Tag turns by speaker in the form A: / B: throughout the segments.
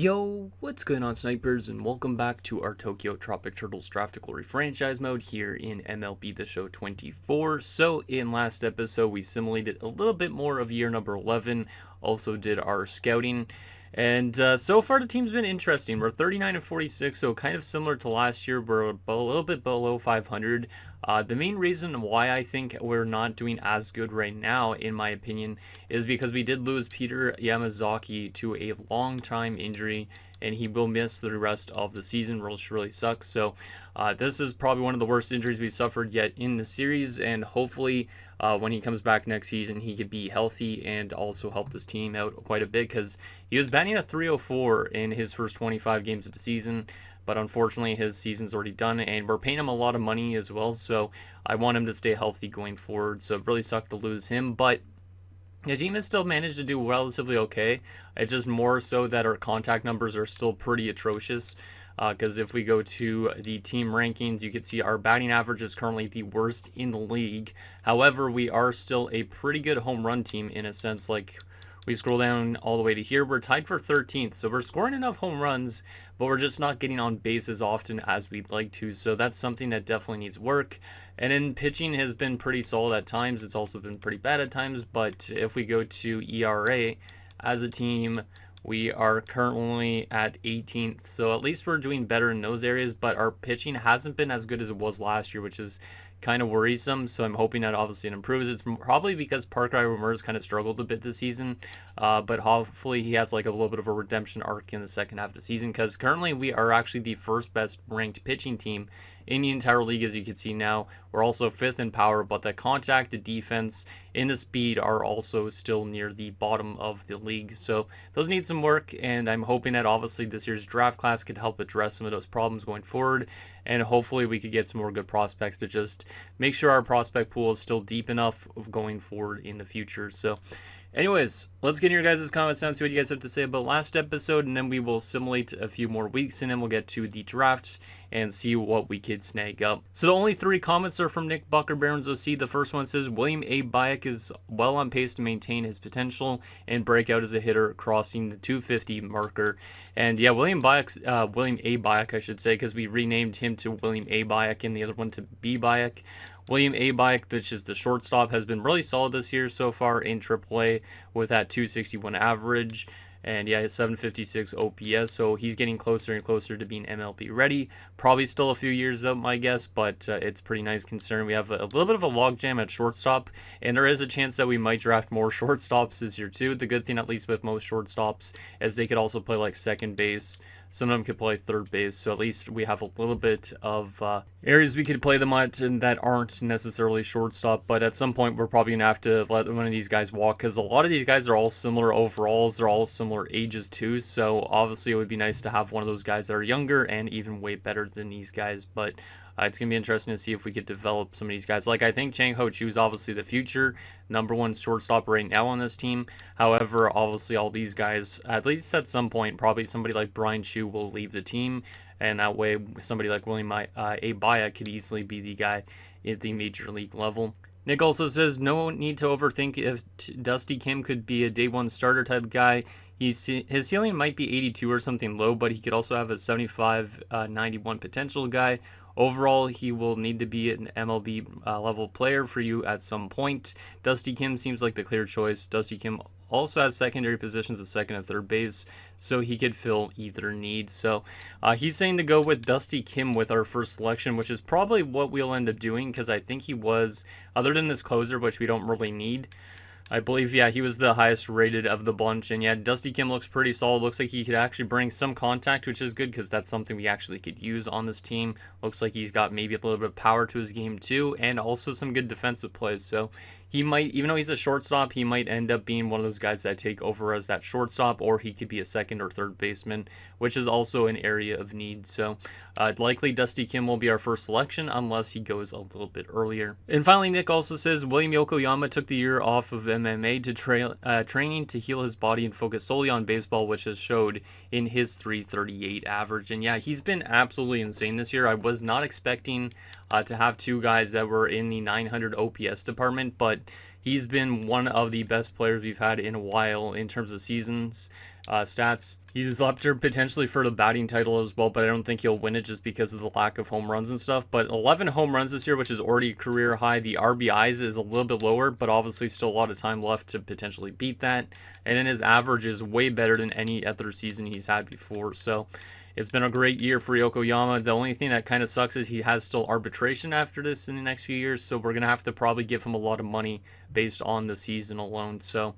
A: Yo, what's going on, snipers, and welcome back to our Tokyo Tropic Turtles Draft to Glory franchise mode here in MLB The Show 24. So in last episode we simulated a little bit more of year number 11, also did our scouting, and so far the team's been interesting. We're 39 and 46, so kind of similar to last year. We're a little bit below 500. The main reason why I think we're not doing as good right now, in my opinion, is because we did lose Peter Yamazaki to a long-time injury, and he will miss the rest of the season, which really sucks. So this is probably one of the worst injuries we've suffered yet in the series, and hopefully when he comes back next season, he could be healthy and also help this team out quite a bit, because he was batting a 304 in his first 25 games of the season. But unfortunately his season's already done, and we're paying him a lot of money as well, so I want him to stay healthy going forward. So it really sucked to lose him, but the team has still managed to do relatively okay. It's just more so that our contact numbers are still pretty atrocious, because if we go to the team rankings, you can see our batting average is currently the worst in the league. However, we are still a pretty good home run team in a sense. Like, we scroll down all the way to here, we're tied for 13th, so we're scoring enough home runs, but we're just not getting on base as often as we'd like to, so that's something that definitely needs work. And then pitching has been pretty solid at times. It's also been pretty bad at times, but if we go to ERA, as a team, we are currently at 18th, so at least we're doing better in those areas, but our pitching hasn't been as good as it was last year, which is kind of worrisome. So I'm hoping that obviously it improves. It's probably because Parker Ramirez kind of struggled a bit this season, but hopefully he has like a little bit of a redemption arc in the second half of the season, because currently we are actually the first best ranked pitching team in the entire league. As you can see now, we're also 5th in power, but the contact, the defense, and the speed are also still near the bottom of the league. So those need some work, and I'm hoping that obviously this year's draft class could help address some of those problems going forward, and hopefully we could get some more good prospects to just make sure our prospect pool is still deep enough of going forward in the future. So anyways, let's get in your guys' comments now and see what you guys have to say about last episode, and then we will simulate a few more weeks, and then we'll get to the drafts and see what we could snag up. So the only 3 comments are from Nick Bucker Barons OC. The first one says, William A. Bayek is well on pace to maintain his potential and break out as a hitter, crossing the 250 marker. And yeah, William A. Bayek, I should say, because we renamed him to William A. Bayek and the other one to B. Bayek. William A. Bayek, which is the shortstop, has been really solid this year so far in AAA with that 261 average. And yeah, 756 OPS, so he's getting closer and closer to being MLB ready. Probably still a few years out, my guess, but it's pretty nice considering we have a little bit of a logjam at shortstop, and there is a chance that we might draft more shortstops this year too. The good thing, at least with most shortstops, is they could also play like second base. Some of them could play third base, so at least we have a little bit of areas we could play them at and that aren't necessarily shortstop. But at some point, we're probably going to have to let one of these guys walk, because a lot of these guys are all similar overalls. They're all similar ages too, so obviously it would be nice to have one of those guys that are younger and even way better than these guys. But it's going to be interesting to see if we could develop some of these guys. Like, I think Chang Ho Chu is obviously the future #1 shortstop right now on this team. However, obviously all these guys, at least at some point, probably somebody like Brian Chu will leave the team, and that way somebody like William A. Bayek could easily be the guy at the major league level. Nick also says, no need to overthink if Dusty Kim could be a day 1 starter type guy. His ceiling might be 82 or something low, but he could also have a 75, 91 potential guy. Overall, he will need to be an MLB level player for you at some point. Dusty Kim seems like the clear choice. Dusty Kim also has secondary positions of second and third base, so he could fill either need. So he's saying to go with Dusty Kim with our first selection, which is probably what we'll end up doing, because I think he was, other than this closer, which we don't really need, I believe, yeah, he was the highest rated of the bunch. And yeah, Dusty Kim looks pretty solid. Looks like he could actually bring some contact, which is good, because that's something we actually could use on this team. Looks like he's got maybe a little bit of power to his game too, and also some good defensive plays. So he might, even though he's a shortstop, he might end up being one of those guys that take over as that shortstop, or he could be a second or third baseman, which is also an area of need. So likely Dusty Kim will be our first selection unless he goes a little bit earlier. And finally, Nick also says, William Yokoyama took the year off of MMA to training to heal his body and focus solely on baseball, which has showed in his 338 average. And yeah, he's been absolutely insane this year. I was not expecting to have two guys that were in the 900 OPS department, but he's been one of the best players we've had in a while in terms of seasons stats. He's up there potentially for the batting title as well, but I don't think he'll win it just because of the lack of home runs and stuff. But 11 home runs this year, which is already a career high. The RBIs is a little bit lower, but obviously still a lot of time left to potentially beat that. And then his average is way better than any other season he's had before. So it's been a great year for Yokoyama. The only thing that kind of sucks is he has still arbitration after this in the next few years, so we're going to have to probably give him a lot of money based on the season alone. So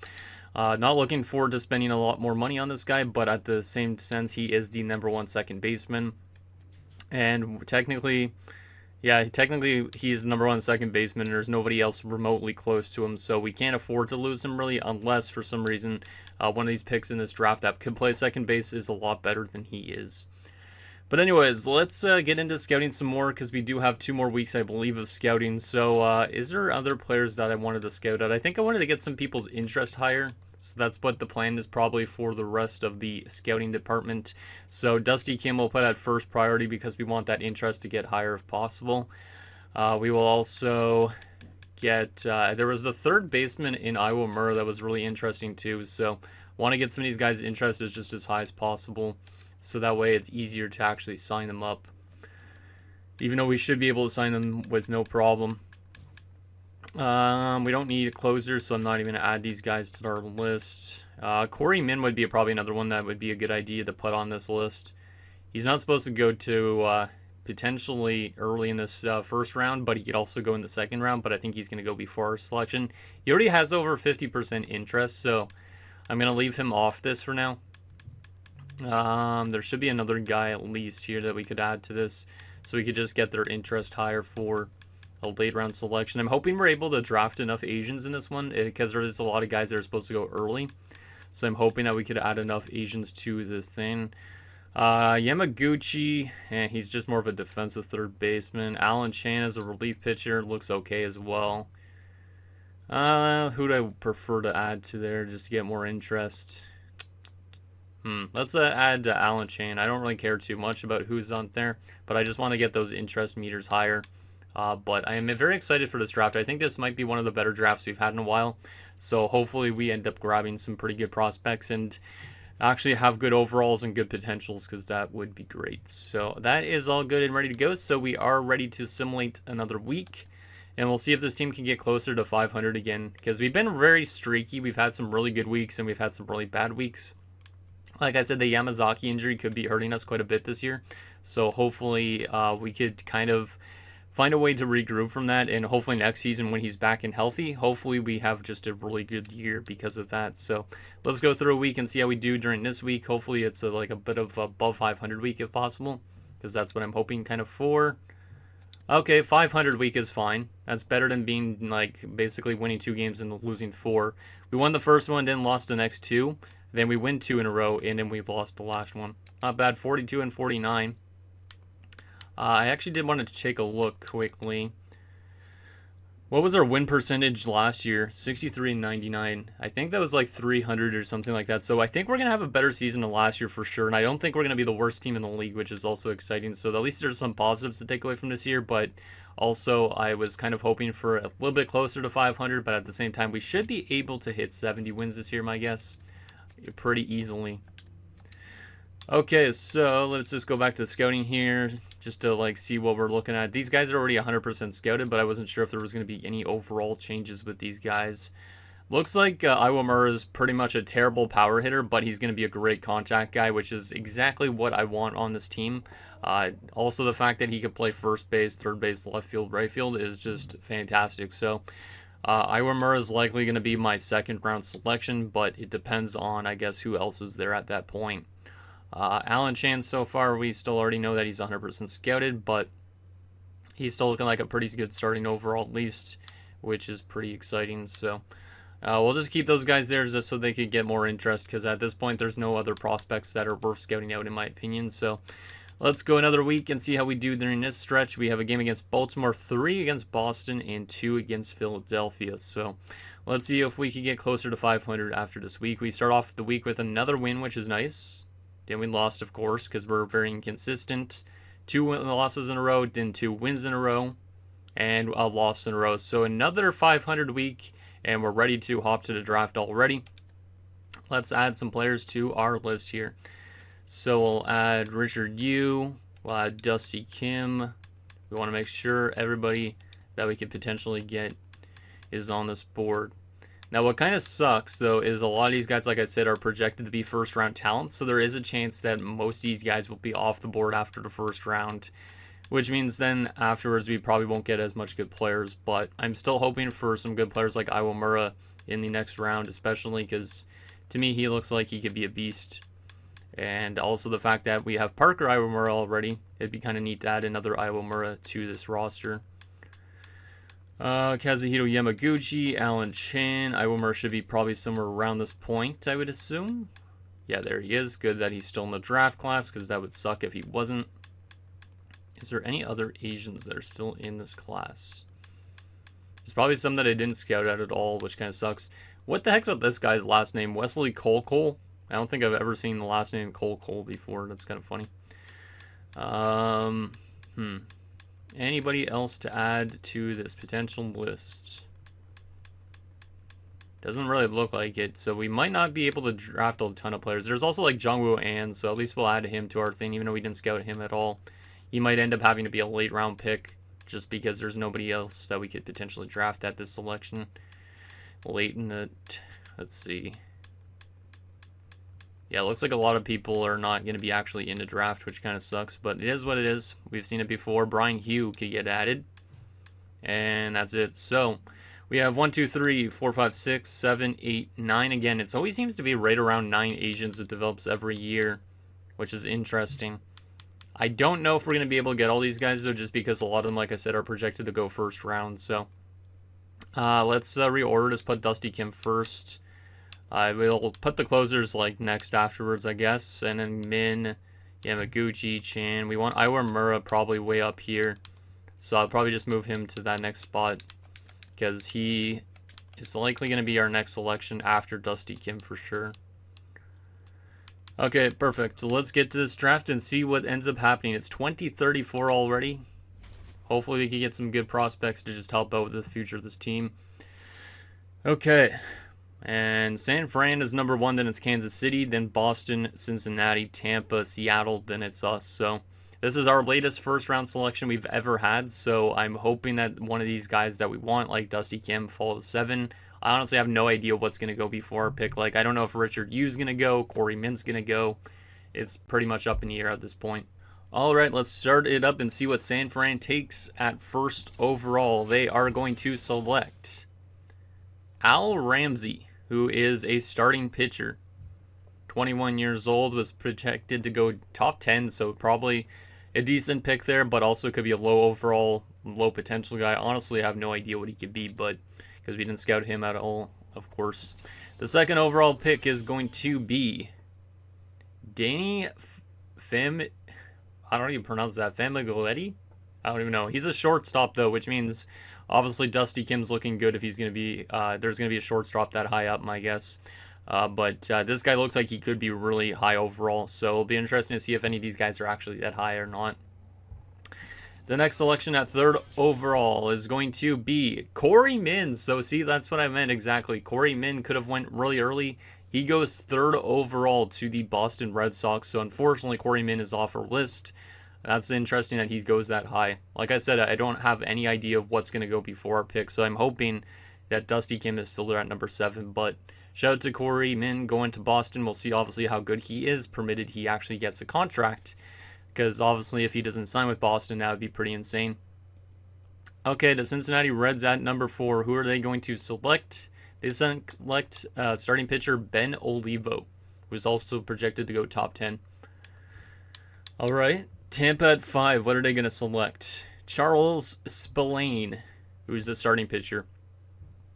A: not looking forward to spending a lot more money on this guy, but at the same sense, he is the number one second baseman. And technically he is the number one second baseman, and there's nobody else remotely close to him, so we can't afford to lose him really, unless for some reason one of these picks in this draft that could play second base is a lot better than he is. But anyways, let's get into scouting some more, because we do have 2 more weeks, I believe, of scouting. So is there other players that I wanted to scout at? I think I wanted to get some people's interest higher. So that's what the plan is probably for the rest of the scouting department. So Dusty Kim will put at first priority because we want that interest to get higher if possible. We will also get, there was the third baseman in Iwamura that was really interesting too. So want to get some of these guys' interest is just as high as possible. So that way it's easier to actually sign them up. Even though we should be able to sign them with no problem. We don't need a closer, so I'm not even going to add these guys to our list. Corey Min would be probably another one that would be a good idea to put on this list. He's not supposed to go to potentially early in this first round, but he could also go in the second round, but I think he's going to go before our selection. He already has over 50% interest, so I'm going to leave him off this for now. There should be another guy at least here that we could add to this, so we could just get their interest higher for a late round selection. I'm hoping we're able to draft enough Asians in this one, because there's a lot of guys that are supposed to go early. So I'm hoping that we could add enough Asians to this thing. Yamaguchi, he's just more of a defensive third baseman. Alan Chan as a relief pitcher looks okay as well. Who do I prefer to add to there just to get more interest? Let's add Alan Chan. I don't really care too much about who's on there, but I just want to get those interest meters higher. But I am very excited for this draft. I think this might be one of the better drafts we've had in a while. So hopefully we end up grabbing some pretty good prospects and actually have good overalls and good potentials, because that would be great. So that is all good and ready to go. So we are ready to simulate another week. And we'll see if this team can get closer to 500 again, because we've been very streaky. We've had some really good weeks and we've had some really bad weeks. Like I said, the Yamazaki injury could be hurting us quite a bit this year. So hopefully we could kind of find a way to regroup from that, and hopefully next season when he's back and healthy, hopefully we have just a really good year because of that. So let's go through a week and see how we do during this week. Hopefully it's like a bit of above 500 week if possible, because that's what I'm hoping kind of for. Okay, 500 week is fine. That's better than being like basically winning 2 games and losing 4. We won the first one, then lost the next 2. Then we win 2 in a row, and then we've lost the last one. Not bad, 42 and 49. I actually did want to take a look quickly. What was our win percentage last year? 63 and 99. I think that was like 300 or something like that. So I think we're going to have a better season than last year for sure. And I don't think we're going to be the worst team in the league, which is also exciting. So at least there's some positives to take away from this year. But also I was kind of hoping for a little bit closer to 500. But at the same time, we should be able to hit 70 wins this year, my guess. Pretty easily. Okay, so let's just go back to the scouting here, just to like see what we're looking at. These guys are already 100% scouted, but I wasn't sure if there was going to be any overall changes with these guys. Looks like Iwamura is pretty much a terrible power hitter, but he's going to be a great contact guy, which is exactly what I want on this team. Also, the fact that he could play first base, third base, left field, right field is just fantastic. So Iwamura is likely going to be my second round selection, but it depends on, I guess, who else is there at that point. Alan Chan, so far, we still already know that he's 100% scouted, but he's still looking like a pretty good starting overall at least, which is pretty exciting. So we'll just keep those guys there just so they could get more interest, because at this point there's no other prospects that are worth scouting out in my opinion. So let's go another week and see how we do during this stretch. We have a game against Baltimore, 3 against Boston, and 2 against Philadelphia. So let's see if we can get closer to 500 after this week. We start off the week with another win, which is nice. Then we lost, of course, because we're very inconsistent. 2 losses in a row, then 2 wins in a row. and a loss in a row. So another 500 week, and we're ready to hop to the draft already. Let's add some players to our list here. So we'll add Richard Yu, we'll add Dusty Kim. We want to make sure everybody that we could potentially get is on this board. Now what kind of sucks though is a lot of these guys, like I said, are projected to be first round talents, so there is a chance that most of these guys will be off the board after the first round, which means then afterwards we probably won't get as much good players. But I'm still hoping for some good players like Iwamura in the next round, especially because to me he looks like he could be a beast. And also the fact that we have Parker Iwamura already, it'd be kind of neat to add another Iwamura to this roster. Kazuhito Yamaguchi, Alan Chan. Iwamura should be probably somewhere around this point, I would assume. Yeah, there he is. Good that he's still in the draft class, because that would suck if he wasn't. Is there any other Asians that are still in this class? There's probably some that I didn't scout out at all, which kind of sucks. What the heck's with this guy's last name? Wesley Cole? I don't think I've ever seen the last name Cole before. That's kind of funny. Anybody else to add to this potential list? Doesn't really look like it, so we might not be able to draft a ton of players. There's also like Jungwoo An, so at least we'll add him to our thing, even though we didn't scout him at all. He might end up having to be a late round pick, just because there's nobody else that we could potentially draft at this selection. Late in the... let's see. Yeah, it looks like a lot of people are not going to be actually in the draft, which kind of sucks, but it is what it is. We've seen it before. Brian Hugh could get added, and that's it. So we have 1, 2, 3, 4, 5, 6, 7, 8, 9. Again, it always seems to be right around 9 Asians it develops every year, which is interesting. I don't know if we're going to be able to get all these guys, though, just because a lot of them, like I said, are projected to go first round. So let's reorder this, put Dusty Kim first. I will put the closers like next afterwards, I guess. And then Min, Yamaguchi, Chan. We want Iwamura probably way up here. So I'll probably just move him to that next spot, because he is likely going to be our next selection after Dusty Kim for sure. Okay, perfect. So let's get to this draft and see what ends up happening. It's 2034 already. Hopefully we can get some good prospects to just help out with the future of this team. Okay. And San Fran is number 1, then it's Kansas City, then Boston, Cincinnati, Tampa, Seattle, then it's us. So this is our latest first round selection we've ever had. So I'm hoping that one of these guys that we want, like Dusty Kim, fall to 7. I honestly have no idea what's going to go before our pick. Like, I don't know if Richard Yu's going to go, Corey Min's going to go. It's pretty much up in the air at this point. All right, let's start it up and see what San Fran takes at first overall. They are going to select Al Ramsey, who is a starting pitcher. 21 years old, was projected to go top 10, so probably a decent pick there, but also could be a low overall, low potential guy. Honestly, I have no idea what he could be, but because we didn't scout him at all, of course. The second overall pick is going to be Danny I don't even pronounce that. Famiglietti? I don't even know. He's a shortstop, though, which means obviously Dusty Kim's looking good if he's going to be, there's going to be a shortstop that high up, my guess. But this guy looks like he could be really high overall, so it'll be interesting to see if any of these guys are actually that high or not. The next selection at third overall is going to be Corey Min. So see, that's what I meant exactly. Corey Min could have went really early. He goes third overall to the Boston Red Sox. So unfortunately, Corey Min is off our list. That's interesting that he goes that high. Like I said, I don't have any idea of what's going to go before our pick. So I'm hoping that Dusty Kim is still there at number 7. But shout out to Corey Min going to Boston. We'll see obviously how good he is, permitted he actually gets a contract. Because obviously if he doesn't sign with Boston, that would be pretty insane. Okay, the Cincinnati Reds at number 4. Who are they going to select? They select starting pitcher Ben Olivo, who's also projected to go top 10. All right, Tampa at 5. What are they going to select? Charles Spillane, who's the starting pitcher.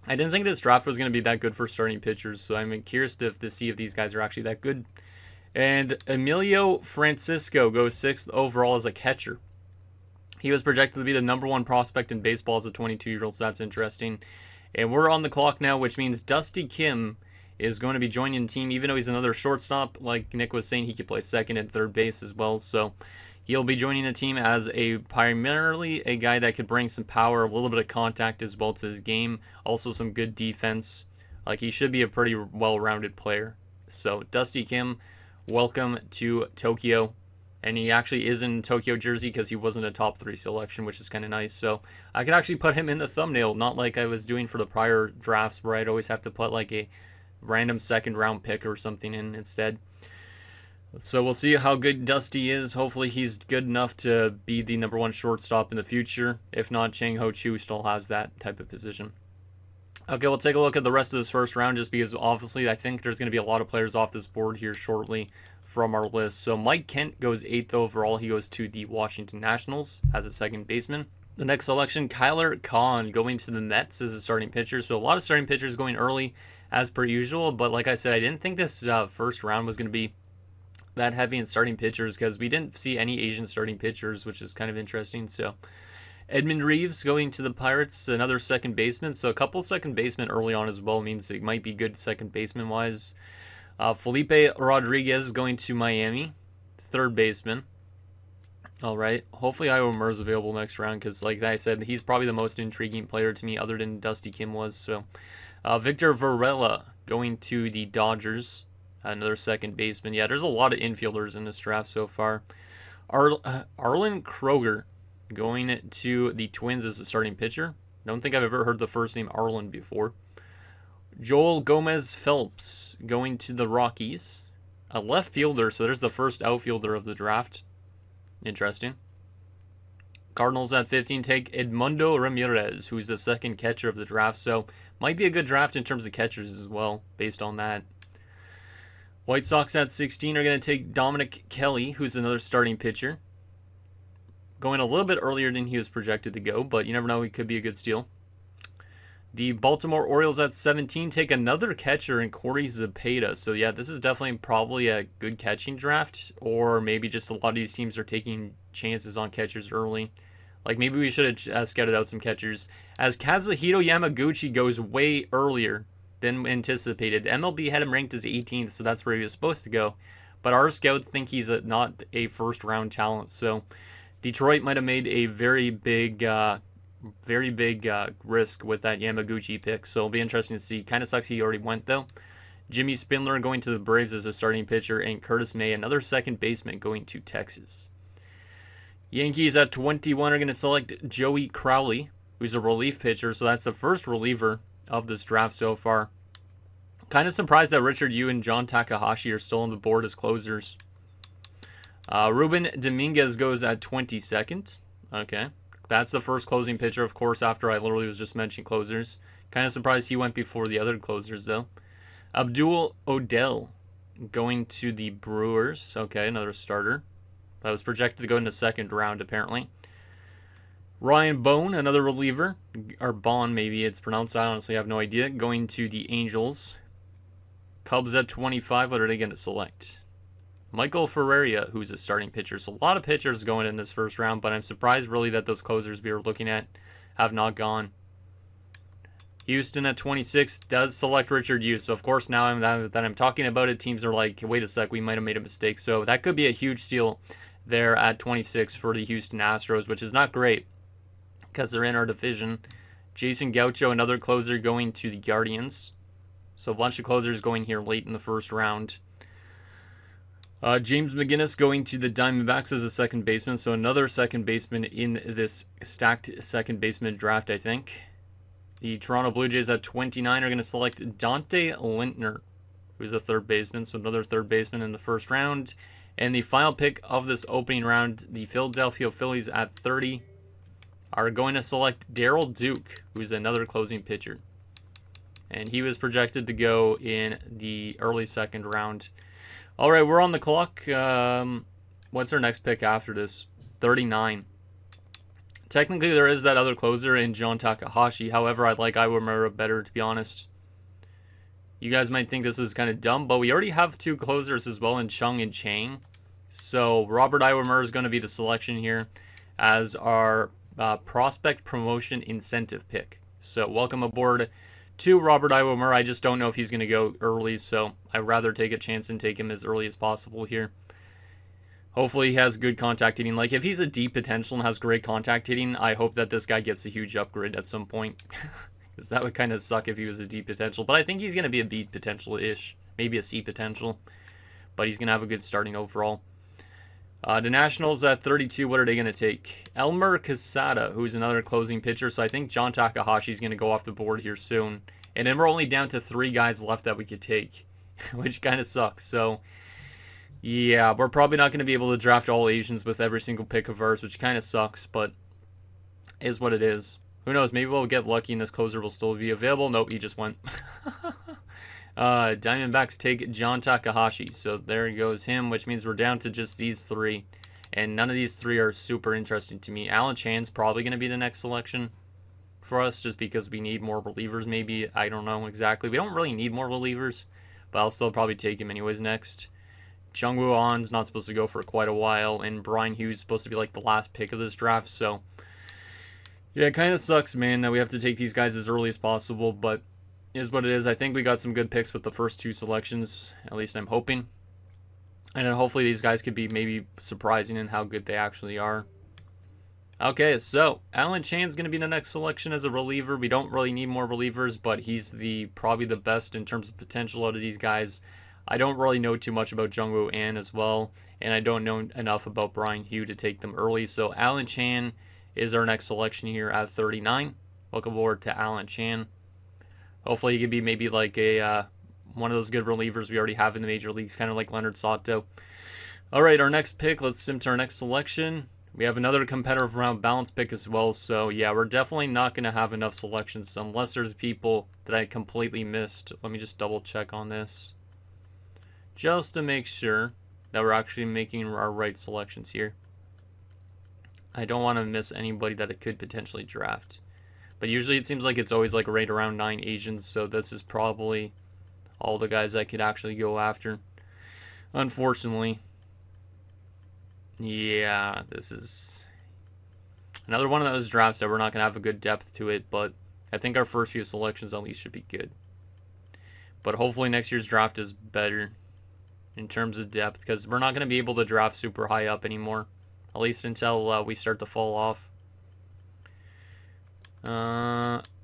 A: I didn't think this draft was going to be that good for starting pitchers, so I'm curious to see if these guys are actually that good. And Emilio Francisco goes 6th overall as a catcher. He was projected to be the number 1 prospect in baseball as a 22-year-old, so that's interesting. And we're on the clock now, which means Dusty Kim is going to be joining the team, even though he's another shortstop. Like Nick was saying, he could play second and third base as well, so He'll be joining a team as primarily a guy that could bring some power, a little bit of contact as well to his game, also some good defense. Like, he should be a pretty well-rounded player. So Dusty Kim, welcome to Tokyo. And he actually is in Tokyo jersey because he wasn't a top 3 selection, which is kind of nice. So I could actually put him in the thumbnail, not like I was doing for the prior drafts where I'd always have to put like a random second round pick or something in instead. So we'll see how good Dusty is. Hopefully he's good enough to be the number 1 shortstop in the future. If not, Chang Ho Chu still has that type of position. Okay, we'll take a look at the rest of this first round just because obviously I think there's going to be a lot of players off this board here shortly from our list. So Mike Kent goes 8th overall. He goes to the Washington Nationals as a second baseman. The next selection, Kyler Kahn going to the Mets as a starting pitcher. So a lot of starting pitchers going early as per usual. But like I said, I didn't think this first round was going to be that heavy in starting pitchers because we didn't see any Asian starting pitchers, which is kind of interesting. So Edmund Reeves going to the Pirates, another second baseman. So a couple second basemen early on as well means it might be good second baseman wise. Felipe Rodriguez going to Miami, third baseman. All right, hopefully Iowa Murr is available next round because like I said, he's probably the most intriguing player to me other than Dusty Kim was. So Victor Varela going to the Dodgers, another second baseman. Yeah, there's a lot of infielders in this draft so far. Arlen Kroger going to the Twins as a starting pitcher. Don't think I've ever heard the first name Arlen before. Joel Gomez Phelps going to the Rockies. A left fielder, so there's the first outfielder of the draft. Interesting. Cardinals at 15 take Edmundo Ramirez, who's the second catcher of the draft, so might be a good draft in terms of catchers as well, based on that. White Sox at 16 are going to take Dominic Kelly, who's another starting pitcher. Going a little bit earlier than he was projected to go, but you never know, he could be a good steal. The Baltimore Orioles at 17 take another catcher in Corey Zepeda. So yeah, this is definitely probably a good catching draft, or maybe just a lot of these teams are taking chances on catchers early. Like maybe we should have scouted out some catchers. As Kazuhito Yamaguchi goes way earlier than anticipated. MLB had him ranked as 18th, so that's where he was supposed to go. But our scouts think he's not a first round talent. So Detroit might have made a very big risk with that Yamaguchi pick, so it'll be interesting to see. Kind of sucks he already went though. Jimmy Spindler going to the Braves as a starting pitcher, and Curtis May, another second baseman, going to Texas. Yankees at 21 are going to select Joey Crowley, who's a relief pitcher, so that's the first reliever of this draft so far. Kind of surprised that Richard Yu and John Takahashi are still on the board as closers. Ruben Dominguez goes at 22nd. Okay. That's the first closing pitcher, of course, after I literally was just mentioning closers. Kind of surprised he went before the other closers, though. Abdul Odell going to the Brewers. Okay, another starter. That was projected to go in the second round, apparently. Ryan Bone, another reliever. Or Bond, maybe it's pronounced. I honestly have no idea. Going to the Angels. Cubs at 25. What are they going to select? Michael Ferreira, who's a starting pitcher. So a lot of pitchers going in this first round, but I'm surprised really that those closers we were looking at have not gone. Houston at 26 does select Richard Yu. So of course now that I'm talking about it, teams are like, wait a sec, we might have made a mistake. So that could be a huge steal there at 26 for the Houston Astros, which is not great because they're in our division. Jason Gaucho, another closer, going to the Guardians. So a bunch of closers going here late in the first round. James McGinnis going to the Diamondbacks as a second baseman. So another second baseman in this stacked second baseman draft, I think. The Toronto Blue Jays at 29 are going to select Dante Lintner, who's a third baseman. So another third baseman in the first round. And the final pick of this opening round, the Philadelphia Phillies at 30 are going to select Darryl Duke, who's another closing pitcher. And he was projected to go in the early second round. All right, we're on the clock. What's our next pick after this? 39. Technically, there is that other closer in John Takahashi. However, I like Iwamura better, to be honest. You guys might think this is kind of dumb, but we already have two closers as well in Chung and Chang. So Robert Iwamura is going to be the selection here as our prospect promotion incentive pick. So welcome aboard to Robert Iwamura. I just don't know if he's going to go early, so I'd rather take a chance and take him as early as possible here. Hopefully he has good contact hitting. Like, if he's a deep potential and has great contact hitting, I hope that this guy gets a huge upgrade at some point. Because that would kind of suck if he was a D potential. But I think he's going to be a B potential-ish. Maybe a C potential. But he's going to have a good starting overall. The Nationals at 32, what are they going to take? Elmer Quesada, who's another closing pitcher. So I think John Takahashi is going to go off the board here soon. And then we're only down to 3 guys left that we could take. Which kind of sucks. So, yeah, we're probably not going to be able to draft all Asians with every single pick of ours. Which kind of sucks, but is what it is. Who knows? Maybe we'll get lucky and this closer will still be available. Nope, he just went. Diamondbacks take John Takahashi. So there goes him, which means we're down to just these 3. And none of these 3 are super interesting to me. Alan Chan's probably going to be the next selection for us just because we need more relievers maybe. I don't know exactly. We don't really need more relievers, but I'll still probably take him anyways next. Jung-Woo On's not supposed to go for quite a while, and Brian Hughes is supposed to be like the last pick of this draft, so yeah, it kind of sucks, man, that we have to take these guys as early as possible, but it is what it is. I think we got some good picks with the first 2 selections, at least I'm hoping. And then hopefully these guys could be maybe surprising in how good they actually are. Okay, so Alan Chan's going to be the next selection as a reliever. We don't really need more relievers, but he's probably the best in terms of potential out of these guys. I don't really know too much about Jung-Woo An as well, and I don't know enough about Brian Hugh to take them early. So Alan Chan is our next selection here at 39. Welcome aboard to Alan Chan. Hopefully he could be maybe like a one of those good relievers we already have in the major leagues, kind of like Leonard Sato. All right, our next pick, let's sim to our next selection. We have another competitive round balance pick as well, so yeah, we're definitely not going to have enough selections unless there's people that I completely missed. Let me just double check on this, just to make sure that we're actually making our right selections here. I don't want to miss anybody that it could potentially draft. But usually it seems like it's always like right around 9 Asians, so this is probably all the guys I could actually go after. Unfortunately. Yeah, this is another one of those drafts that we're not going to have a good depth to it, but I think our first few selections at least should be good. But hopefully next year's draft is better in terms of depth, because we're not going to be able to draft super high up anymore. At least until we start to fall off.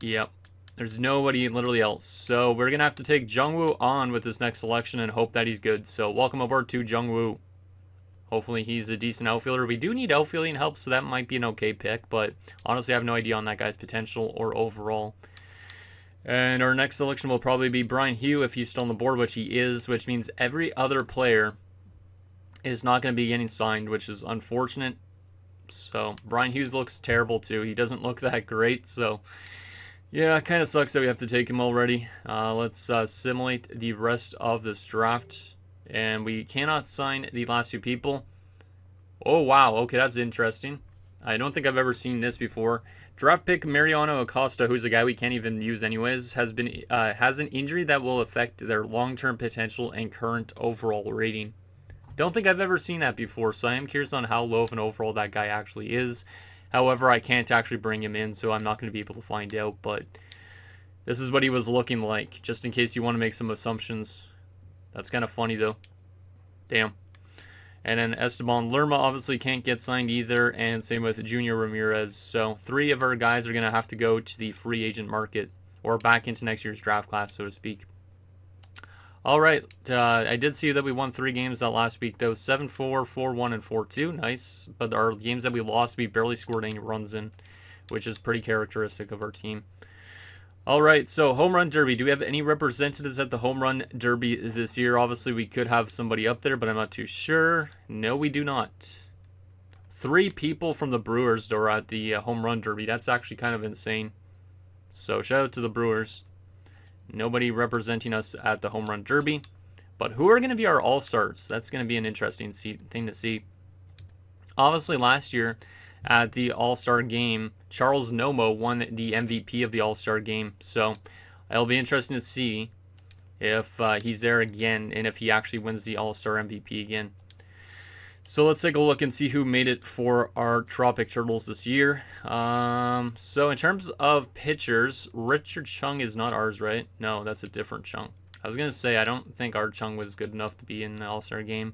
A: Yep. There's nobody literally else. So we're going to have to take Jung-Woo on with this next selection and hope that he's good. So welcome aboard to Jung-Woo. Hopefully he's a decent outfielder. We do need outfielding help, so that might be an okay pick. But honestly, I have no idea on that guy's potential or overall. And our next selection will probably be Brian Hugh if he's still on the board, which he is. Which means every other player is not going to be getting signed, which is unfortunate. So Brian Hughes looks terrible too. He doesn't look that great. So yeah, it kind of sucks that we have to take him already. Let's simulate the rest of this draft. And we cannot sign the last few people. Oh, wow. Okay, that's interesting. I don't think I've ever seen this before. Draft pick Mariano Acosta, who's a guy we can't even use anyways, has an injury that will affect their long-term potential and current overall rating. Don't think I've ever seen that before, so I am curious on how low of an overall that guy actually is. However, I can't actually bring him in, so I'm not going to be able to find out, but this is what he was looking like, just in case you want to make some assumptions. That's kind of funny, though. Damn. And then Esteban Lerma obviously can't get signed either, and same with Junior Ramirez. So 3 of our guys are going to have to go to the free agent market, or back into next year's draft class, so to speak. All right, I did see that we won 3 games that last week, though. 7-4, 4-1, and 4-2. Nice. But our games that we lost, we barely scored any runs in, which is pretty characteristic of our team. All right, so Home Run Derby. Do we have any representatives at the Home Run Derby this year? Obviously, we could have somebody up there, but I'm not too sure. No, we do not. 3 people from the Brewers are at the Home Run Derby. That's actually kind of insane. So shout out to the Brewers. Nobody representing us at the Home Run Derby. But who are going to be our All-Stars? That's going to be an interesting thing to see. Obviously, last year at the All-Star game, Charles Nomo won the MVP of the All-Star game. So it'll be interesting to see if he's there again and if he actually wins the All-Star MVP again. So let's take a look and see who made it for our Tropic Turtles this year. So in terms of pitchers, Richard Chung is not ours, right? No, that's a different Chung. I was going to say, I don't think our Chung was good enough to be in the All-Star game.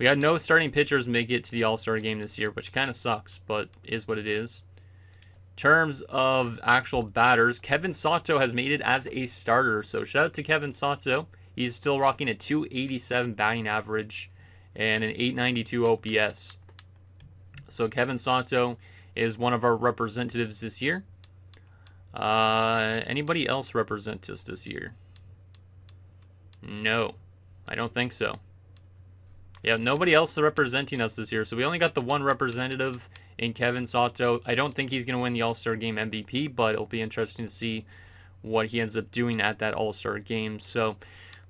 A: We had no starting pitchers make it to the All-Star game this year, which kind of sucks, but is what it is. In terms of actual batters, Kevin Sato has made it as a starter. So shout out to Kevin Sato. He's still rocking a 287 batting average and an 892 OPS. So Kevin Sato is one of our representatives this year. Anybody else represent us this year? No, I don't think so. Yeah, nobody else is representing us this year. So we only got the one representative in Kevin Sato. I don't think he's going to win the All-Star Game MVP, but it'll be interesting to see what he ends up doing at that All-Star Game. So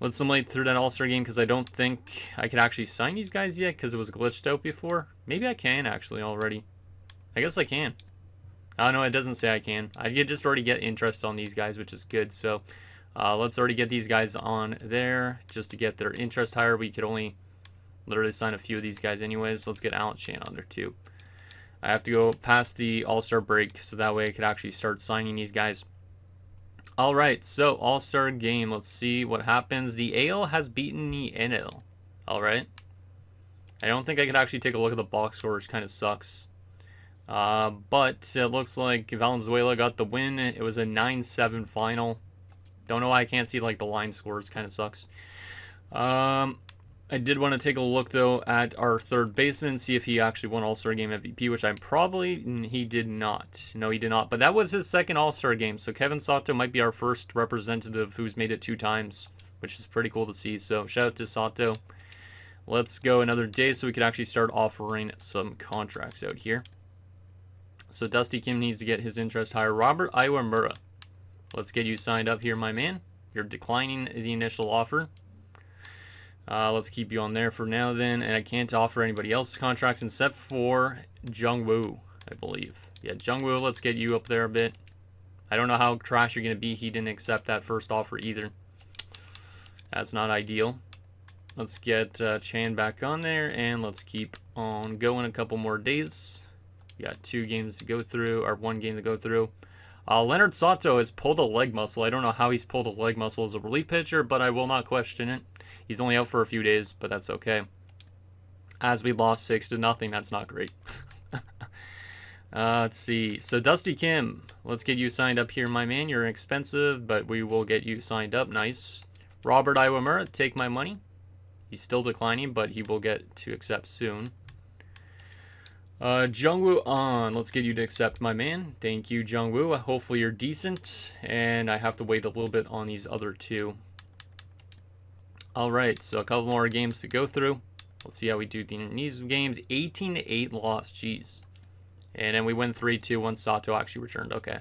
A: let's simulate through that All-Star Game because I don't think I could actually sign these guys yet because it was glitched out before. Maybe I can actually already. I guess I can. Oh, no, it doesn't say I can. I could just already get interest on these guys, which is good. So let's already get these guys on there just to get their interest higher. We could only literally sign a few of these guys anyways. Let's get Alan Chan on there too. I have to go past the All-Star break so that way I could actually start signing these guys. Alright, so All-Star game. Let's see what happens. The AL has beaten the NL. Alright. I don't think I could actually take a look at the box score, which kind of sucks. But it looks like Valenzuela got the win. It was a 9-7 final. Don't know why I can't see like the line scores. Kind of sucks. I did want to take a look, though, at our third baseman, see if he actually won All-Star Game MVP, which he did not. No, he did not. But that was his second All-Star Game, so Kevin Sato might be our first representative who's made it 2 times, which is pretty cool to see. So shout out to Sato. Let's go another day so we could actually start offering some contracts out here. So Dusty Kim needs to get his interest higher. Robert Iwamura, let's get you signed up here, my man. You're declining the initial offer. Let's keep you on there for now then. And I can't offer anybody else's contracts except for Jungwoo, I believe. Yeah, Jungwoo, let's get you up there a bit. I don't know how trash you're going to be. He didn't accept that first offer either. That's not ideal. Let's get Chan back on there. And let's keep on going a couple more days. We got 2 games to go through, or 1 game to go through. Leonard Sato has pulled a leg muscle. I don't know how he's pulled a leg muscle as a relief pitcher, but I will not question it. He's only out for a few days, but that's okay. As we lost 6-0, that's not great. Let's see. So Dusty Kim, let's get you signed up here, my man. You're expensive, but we will get you signed up. Nice. Robert Iwamura, take my money. He's still declining, but he will get to accept soon. Jungwoo on. Let's get you to accept, my man. Thank you, Jungwoo. Hopefully you're decent, and I have to wait a little bit on these other 2. Alright, so a couple more games to go through. Let's see how we do in these games. 18-8 loss, jeez. And then we win 3-2 once Sato actually returned. Okay.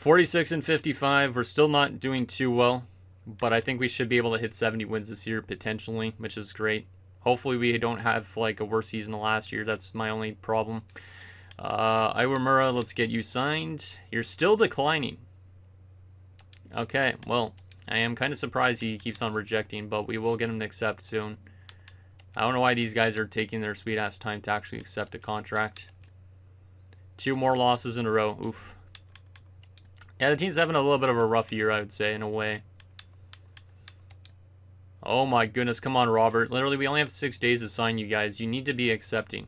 A: 46-55. We're still not doing too well, but I think we should be able to hit 70 wins this year, potentially, which is great. Hopefully we don't have like a worse season than last year. That's my only problem. Iwamura, let's get you signed. You're still declining. Okay, well, I am kind of surprised he keeps on rejecting, but we will get him to accept soon. I don't know why these guys are taking their sweet-ass time to actually accept a contract. 2 more losses in a row. Oof. Yeah, the team's having a little bit of a rough year, I would say, in a way. Oh my goodness, come on, Robert. Literally, we only have 6 days to sign you guys. You need to be accepting.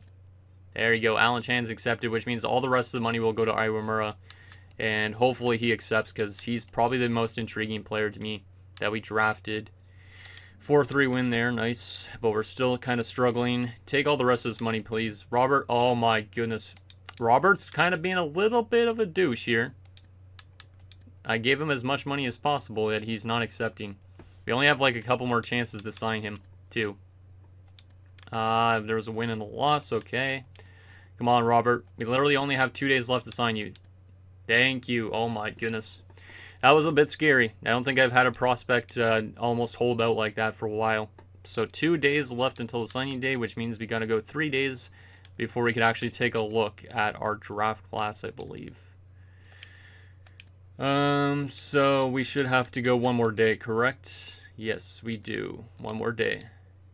A: There you go. Alan Chan's accepted, which means all the rest of the money will go to Iwamura. And hopefully he accepts because he's probably the most intriguing player to me that we drafted. 4-3 win there. Nice. But we're still kind of struggling. Take all the rest of this money, please. Robert, oh my goodness. Robert's kind of being a little bit of a douche here. I gave him as much money as possible, yet he's not accepting. We only have like a couple more chances to sign him, too. There was a win and a loss. Okay. Come on, Robert. We literally only have 2 days left to sign you. Thank you. Oh my goodness. That was a bit scary. I don't think I've had a prospect almost hold out like that for a while. So 2 days left until the signing day, which means we got to go 3 days before we could actually take a look at our draft class, I believe. So we should have to go 1 more day, correct? Yes, we do. 1 more day.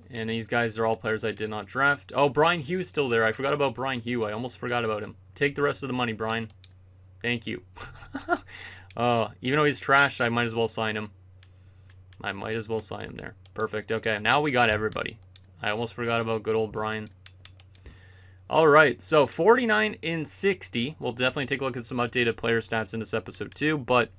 A: And these guys are all players I did not draft. Oh, Brian Hugh's still there. I forgot about Brian Hugh. I almost forgot about him. Take the rest of the money, Brian. Thank you. Even though he's trash, I might as well sign him. I might as well sign him there. Perfect. Okay, now we got everybody. I almost forgot about good old Brian. All right, so 49 in 60. We'll definitely take a look at some updated player stats in this episode too. But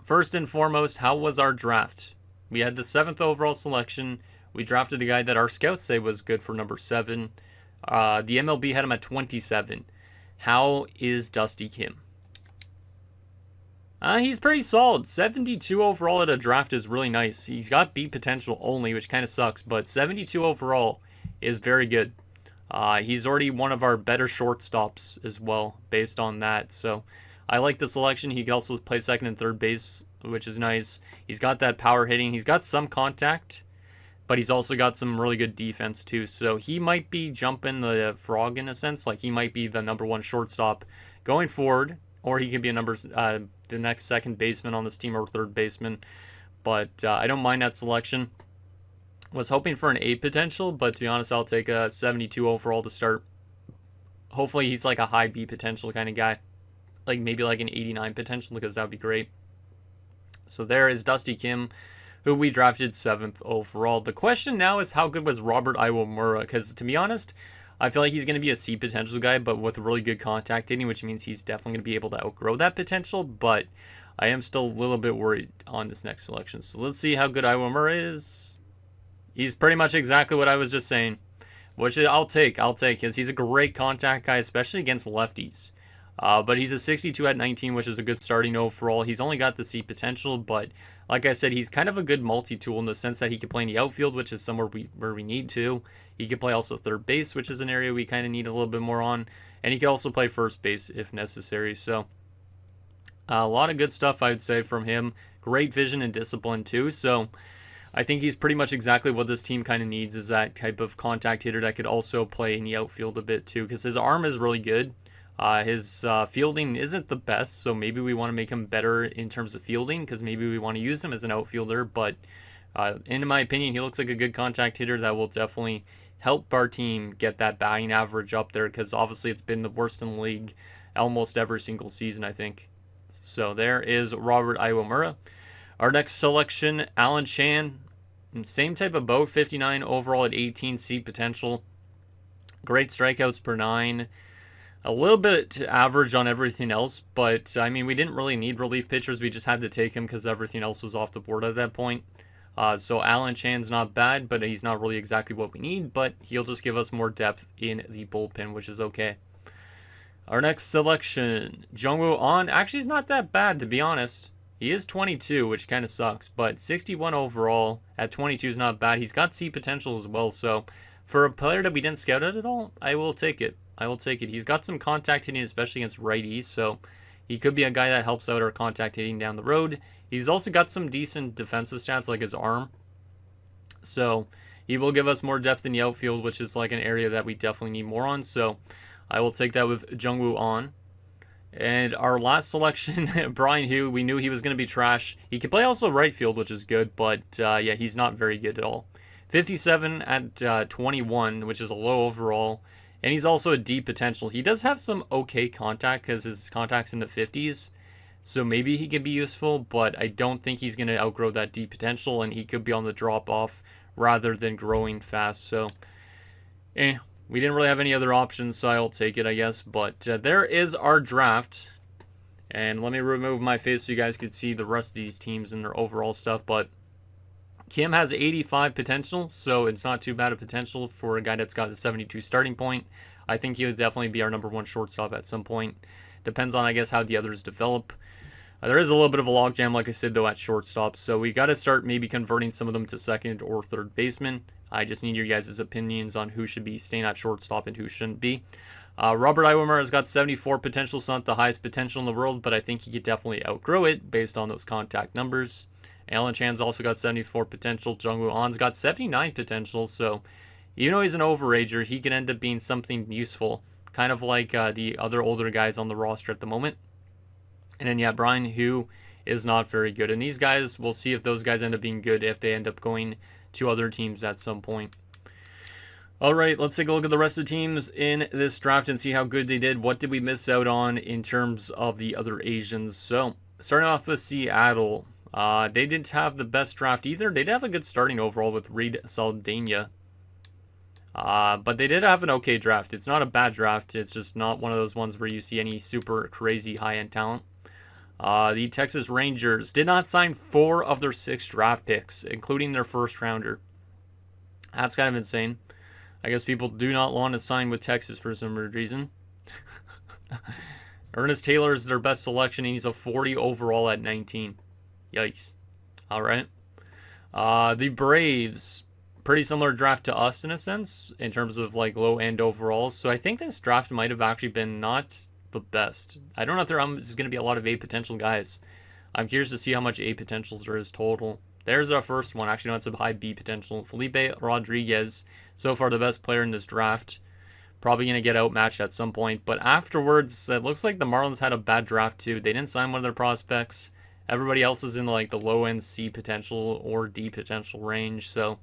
A: first and foremost, how was our draft? We had the 7th overall selection. We drafted a guy that our scouts say was good for number 7. The MLB had him at 27. How is Dusty Kim? He's pretty solid. 72 overall at a draft is really nice. He's got B potential only, which kind of sucks, but 72 overall is very good. He's already one of our better shortstops as well, based on that. So I like the selection. He can also play second and third base, which is nice. He's got that power hitting. He's got some contact, but he's also got some really good defense too. So he might be jumping the frog in a sense. Like he might be the number 1 shortstop going forward, or he could be the next second baseman on this team or third baseman. But I don't mind that selection. Was hoping for an A potential, but to be honest, I'll take a 72 overall to start. Hopefully he's like a high B potential kind of guy. Like maybe like an 89 potential, because that would be great. So there is Dusty Kim, who we drafted 7th overall. The question now is, how good was Robert Iwamura? Because to be honest, I feel like he's going to be a C potential guy, but with really good contact hitting, which means he's definitely going to be able to outgrow that potential. But I am still a little bit worried on this next selection. So let's see how good Iwamura is. He's pretty much exactly what I was just saying, which I'll take, because he's a great contact guy, especially against lefties. But he's a 62 at 19, which is a good starting overall. He's only got the C potential, but like I said, he's kind of a good multi-tool in the sense that he can play in the outfield, which is somewhere where we need to. He can play also third base, which is an area we kind of need a little bit more on. And he can also play first base if necessary. So a lot of good stuff, I would say, from him. Great vision and discipline too. So I think he's pretty much exactly what this team kind of needs, is that type of contact hitter that could also play in the outfield a bit too, because his arm is really good. His fielding isn't the best, so maybe we want to make him better in terms of fielding, because maybe we want to use him as an outfielder. But in my opinion, he looks like a good contact hitter that will definitely help our team get that batting average up there, because obviously it's been the worst in the league almost every single season, I think. So there is Robert Iwamura. Our next selection, Alan Chan. Same type of boat, 59 overall at 18 C potential. Great strikeouts per 9. A little bit average on everything else, but I mean, we didn't really need relief pitchers. We just had to take him because everything else was off the board at that point. So Alan Chan's not bad, but he's not really exactly what we need, but he'll just give us more depth in the bullpen, which is okay. Our next selection, Jungwoo Ahn. Actually, he's not that bad, to be honest. He is 22, which kind of sucks, but 61 overall at 22 is not bad. He's got C potential as well, so for a player that we didn't scout at all, I will take it. I will take it. He's got some contact hitting, especially against righties, so he could be a guy that helps out our contact hitting down the road. He's also got some decent defensive stats, like his arm, so he will give us more depth in the outfield, which is like an area that we definitely need more on, so I will take that with Jungwoo Ahn. And our last selection, Brian Hu, we knew he was going to be trash. He can play also right field, which is good, but yeah, he's not very good at all. 57 at 21, which is a low overall. And he's also a D potential. He does have some okay contact because his contact's in the 50s. So maybe he can be useful, but I don't think he's going to outgrow that D potential, and he could be on the drop-off rather than growing fast. So, we didn't really have any other options, so I'll take it, I guess. But there is our draft. And let me remove my face so you guys can see the rest of these teams and their overall stuff. But Kim has 85 potential, so it's not too bad a potential for a guy that's got a 72 starting point. I think he would definitely be our number 1 shortstop at some point. Depends on, I guess, how the others develop. There is a little bit of a logjam, like I said, though, at shortstop. So we got to start maybe converting some of them to second or third baseman. I just need your guys' opinions on who should be staying at shortstop and who shouldn't be. Robert Iwamura has got 74 potential. It's not the highest potential in the world, but I think he could definitely outgrow it based on those contact numbers. Alan Chan's also got 74 potential. Jungwoo Ahn's got 79 potential. So even though he's an overager, he can end up being something useful, kind of like the other older guys on the roster at the moment. And then, yeah, Brian Hu is not very good. And these guys, we'll see if those guys end up being good if they end up going to other teams at some point. All right, let's take a look at the rest of the teams in this draft and see how good they did. What did we miss out on in terms of the other Asians? So, starting off with Seattle, they didn't have the best draft either. They did have a good starting overall with Reed Saldana. But they did have an okay draft. It's not a bad draft. It's just not one of those ones where you see any super crazy high-end talent. The Texas Rangers did not sign 4 of their 6 draft picks, including their first rounder. That's kind of insane. I guess people do not want to sign with Texas for some weird reason. Ernest Taylor is their best selection, and he's a 40 overall at 19. Yikes. All right. The Braves, pretty similar draft to us in a sense, in terms of like low end overalls. So I think this draft might have actually been not the best. I don't know if there's going to be a lot of A potential guys. I'm curious to see how much A potentials there is total. There's our first one. Actually, not some high B potential. Felipe Rodriguez, so far the best player in this draft. Probably going to get outmatched at some point. But afterwards, it looks like the Marlins had a bad draft too. They didn't sign one of their prospects. Everybody else is in like the low end C potential or D potential range. So,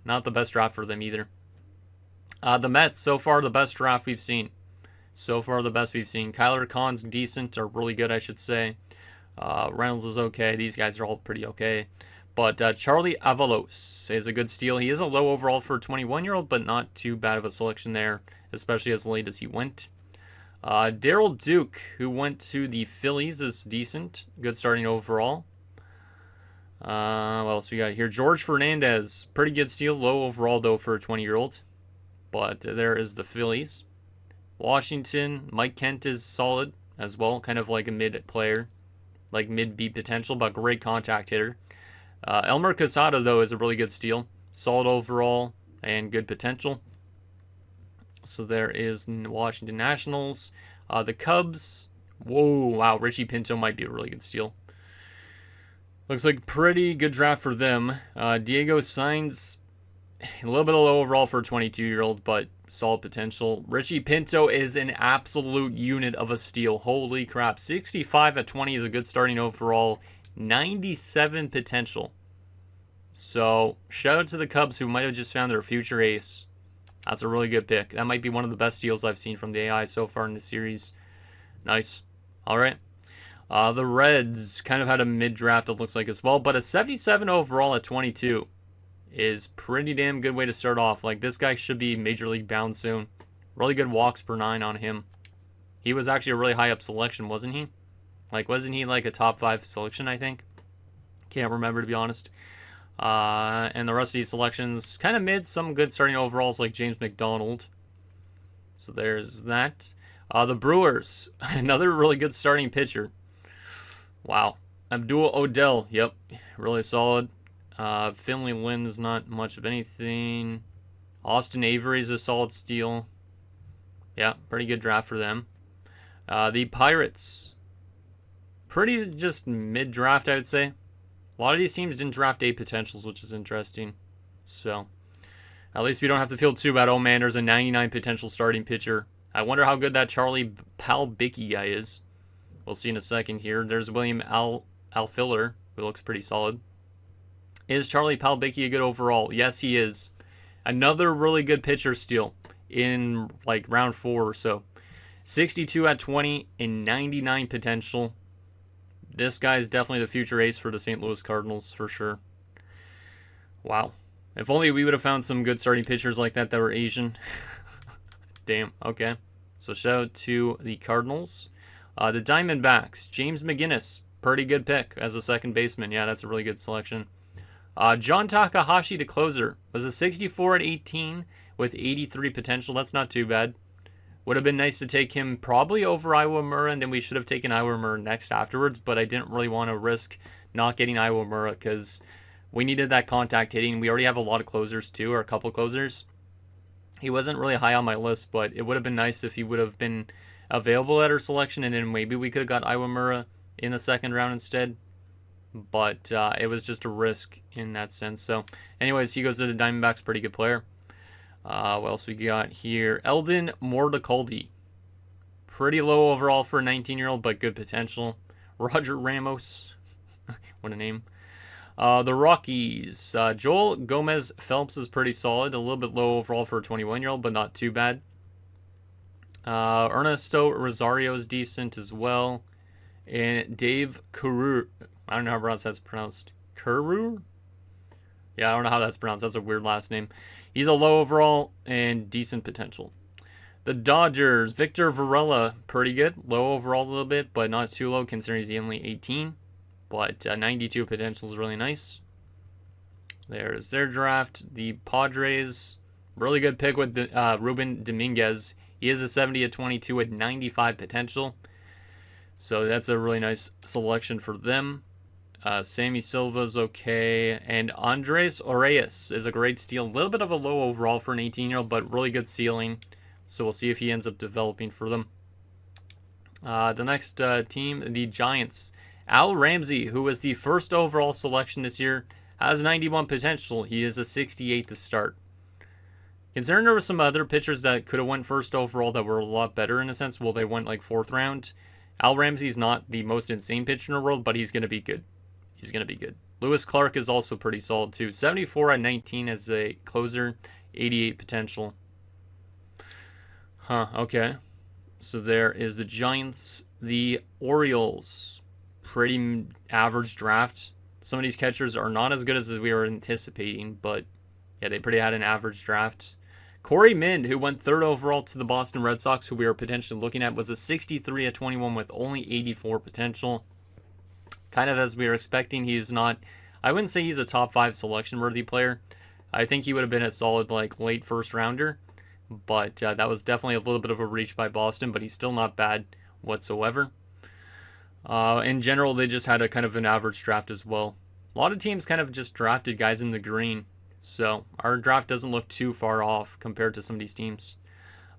A: not the best draft for them either. The Mets, so far the best draft we've seen. So far the best we've seen. Kyler Kahn's decent, or really good I should say. Reynolds is okay. These guys are all pretty okay. But Charlie Avalos is a good steal. He is a low overall for a 21-year-old, but not too bad of a selection there, especially as late as he went. Daryl Duke, who went to the Phillies, is decent. Good starting overall. What else we got here? George Fernandez, pretty good steal. Low overall, though, for a 20-year-old. But there is the Phillies. Washington, Mike Kent is solid as well. Kind of like a mid player. Like mid-B potential, but great contact hitter. Elmer Quesada, though, is a really good steal. Solid overall and good potential. So there is Washington Nationals. The Cubs. Whoa, wow. Richie Pinto might be a really good steal. Looks like pretty good draft for them. Diego Sainz, a little bit of low overall for a 22-year-old, but solid potential. Richie Pinto is an absolute unit of a steal. Holy crap. 65 at 20 is a good starting overall. 97 potential. So, shout out to the Cubs who might have just found their future ace. That's a really good pick. That might be one of the best steals I've seen from the AI so far in the series. Nice. Alright. The Reds kind of had a mid-draft, it looks like, as well. But a 77 overall at 22 is pretty damn good way to start off. Like, this guy should be Major League bound soon. Really good walks per 9 on him. He was actually a really high up selection, wasn't he? Like, wasn't he like a top 5 selection, I think? Can't remember, to be honest. And the rest of these selections, kind of mid. Some good starting overalls like James McDonald. So there's that. The Brewers, another really good starting pitcher. Wow. Abdul Odell, yep, really solid. Finley Lynn's not much of anything. Austin Avery's a solid steal. Yeah, pretty good draft for them. The Pirates, pretty just mid-draft, I would say. A lot of these teams didn't draft A potentials, which is interesting. So, at least we don't have to feel too bad. Oh man, there's a 99 potential starting pitcher. I wonder how good that Charlie Palbicki guy is. We'll see in a second here. There's William Alfiller, who looks pretty solid. Is Charlie Palbicki a good overall? Yes, he is. Another really good pitcher steal in like round 4 or so. 62 at 20 and 99 potential. This guy is definitely the future ace for the St. Louis Cardinals for sure. Wow. If only we would have found some good starting pitchers like that were Asian. Damn, okay. So shout out to the Cardinals. The Diamondbacks, James McGinnis, pretty good pick as a second baseman. Yeah, that's a really good selection. John Takahashi, the closer, was a 64 at 18 with 83 potential. That's not too bad. Would have been nice to take him probably over Iwamura, and then we should have taken Iwamura next afterwards, but I didn't really want to risk not getting Iwamura because we needed that contact hitting. We already have a lot of closers too, or a couple closers. He wasn't really high on my list, but it would have been nice if he would have been available at our selection, and then maybe we could have got Iwamura in the second round instead. But it was just a risk in that sense. So anyways, he goes to the Diamondbacks, pretty good player. What else we got here? Eldon Mordecaldi. Pretty low overall for a 19-year-old, but good potential. Roger Ramos. What a name. The Rockies. Joel Gomez Phelps is pretty solid. A little bit low overall for a 21-year-old, but not too bad. Ernesto Rosario is decent as well. And Dave Curur. I don't know how that's pronounced. Curur? Yeah, I don't know how that's pronounced. That's a weird last name. He's a low overall and decent potential. The Dodgers, Victor Varela, pretty good. Low overall a little bit, but not too low considering he's only 18. But 92 potential is really nice. There's their draft. The Padres, really good pick with Ruben Dominguez. He is a 70 at 22 with 95 potential. So that's a really nice selection for them. Sammy Silva's okay. And Andres Oreyes is a great steal. A little bit of a low overall for an 18-year-old, but really good ceiling. So we'll see if he ends up developing for them. The next team, the Giants. Al Ramsey, who was the first overall selection this year, has 91 potential. He is a 68 to start. Considering there were some other pitchers that could have went first overall that were a lot better in a sense, well, they went like 4th round. Al Ramsey's not the most insane pitcher in the world, but he's going to be good. He's going to be good. Lewis Clark is also pretty solid too. 74 at 19 as a closer, 88 potential. Okay. So there is the Giants. The Orioles, pretty average draft. Some of these catchers are not as good as we were anticipating, but yeah, they pretty had an average draft. Corey Mind, who went 3rd overall to the Boston Red Sox, who we were potentially looking at, was a 63 at 21 with only 84 potential. Kind of as we were expecting. He's not, I wouldn't say he's a top 5 selection worthy player. I think he would have been a solid like late 1st rounder, but that was definitely a little bit of a reach by Boston, but he's still not bad whatsoever. In general, they just had a kind of an average draft as well. A lot of teams kind of just drafted guys in the green, so our draft doesn't look too far off compared to some of these teams.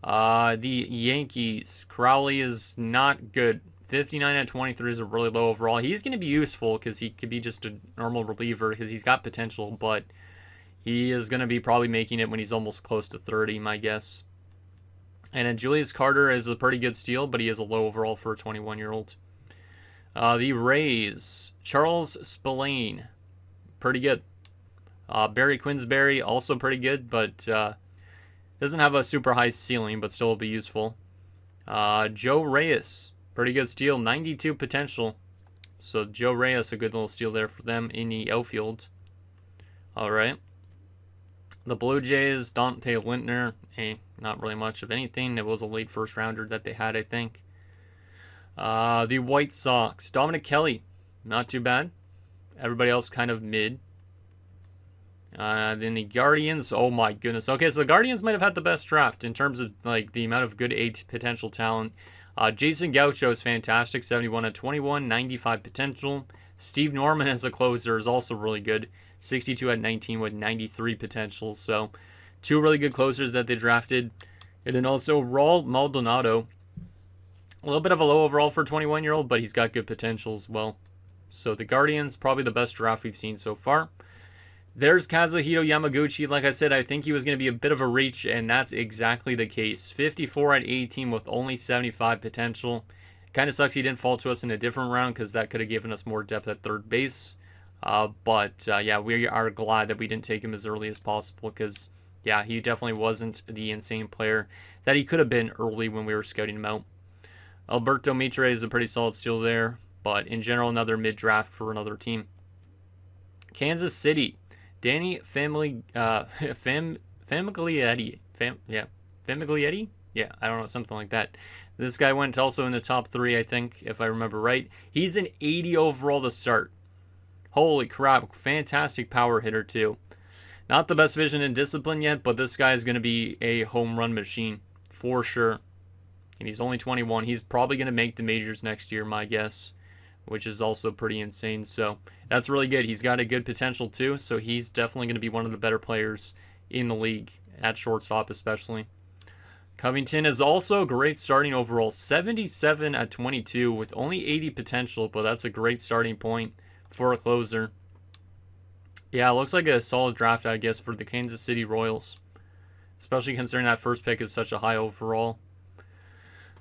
A: The Yankees, Crowley is not good. 59 at 23 is a really low overall. He's going to be useful because he could be just a normal reliever because he's got potential, but he is going to be probably making it when he's almost close to 30, my guess. And then Julius Carter is a pretty good steal, but he is a low overall for a 21-year-old. The Rays, Charles Spillane, pretty good. Barry Quinsbury, also pretty good, but doesn't have a super high ceiling, but still will be useful. Joe Reyes, pretty good steal, 92 potential. So Joe Reyes, a good little steal there for them in the outfield. All right. The Blue Jays, Dante Lintner, not really much of anything. It was a late 1st rounder that they had, I think. The White Sox, Dominic Kelly, not too bad. Everybody else kind of mid. Then the Guardians, oh my goodness. Okay, so the Guardians might have had the best draft in terms of like the amount of good potential talent. Jason Gaucho is fantastic, 71 at 21, 95 potential. Steve Norman as a closer is also really good, 62 at 19 with 93 potential. So 2 really good closers that they drafted. And then also Raul Maldonado, a little bit of a low overall for a 21-year-old, but he's got good potential as well. So the Guardians, probably the best draft we've seen so far. There's Kazuhito Yamaguchi. Like I said, I think he was going to be a bit of a reach, and that's exactly the case. 54 at 18 with only 75 potential. Kind of sucks he didn't fall to us in a different round because that could have given us more depth at 3rd base. But yeah, we are glad that we didn't take him as early as possible because, yeah, he definitely wasn't the insane player that he could have been early when we were scouting him out. Alberto Mitre is a pretty solid steal there, but in general, another mid-draft for another team. Kansas City, Danny Famiglietti. Famiglietti? Yeah, I don't know, something like that. This guy went also in the top 3, I think, if I remember right. He's an 80 overall to start. Holy crap, fantastic power hitter too. Not the best vision and discipline yet, but this guy is going to be a home run machine for sure. And he's only 21. He's probably going to make the majors next year, my guess, which is also pretty insane. So that's really good. He's got a good potential too, so he's definitely going to be one of the better players in the league, at shortstop especially. Covington is also a great starting overall, 77 at 22 with only 80 potential, but that's a great starting point for a closer. Yeah, it looks like a solid draft, I guess, for the Kansas City Royals, especially considering that first pick is such a high overall.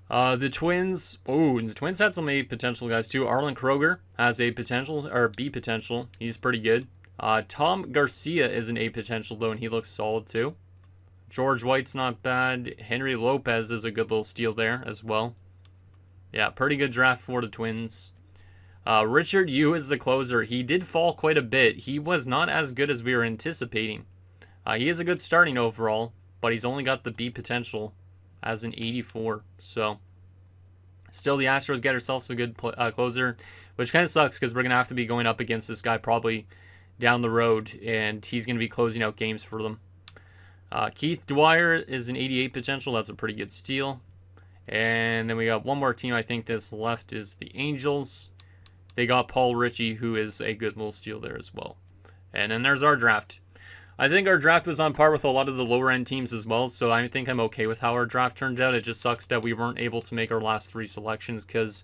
A: The Twins, the Twins had some A potential guys too. Arlen Kroger has A potential, or B potential. He's pretty good. Tom Garcia is an A potential though, and he looks solid too. George White's not bad. Henry Lopez is a good little steal there as well. Yeah, pretty good draft for the Twins. Richard Yu is the closer. He did fall quite a bit. He was not as good as we were anticipating. He is a good starting overall, but he's only got the B potential as an 84. So, still the Astros get ourselves a good closer, which kind of sucks because we're going to have to be going up against this guy probably down the road, and he's going to be closing out games for them. Keith Dwyer is an 88 potential. That's a pretty good steal. And then we got one more team I think that's left is the Angels. They got Paul Ritchie, who is a good little steal there as well. And then there's our draft. I think our draft was on par with a lot of the lower end teams as well, so I think I'm okay with how our draft turned out. It just sucks that we weren't able to make our last 3 selections because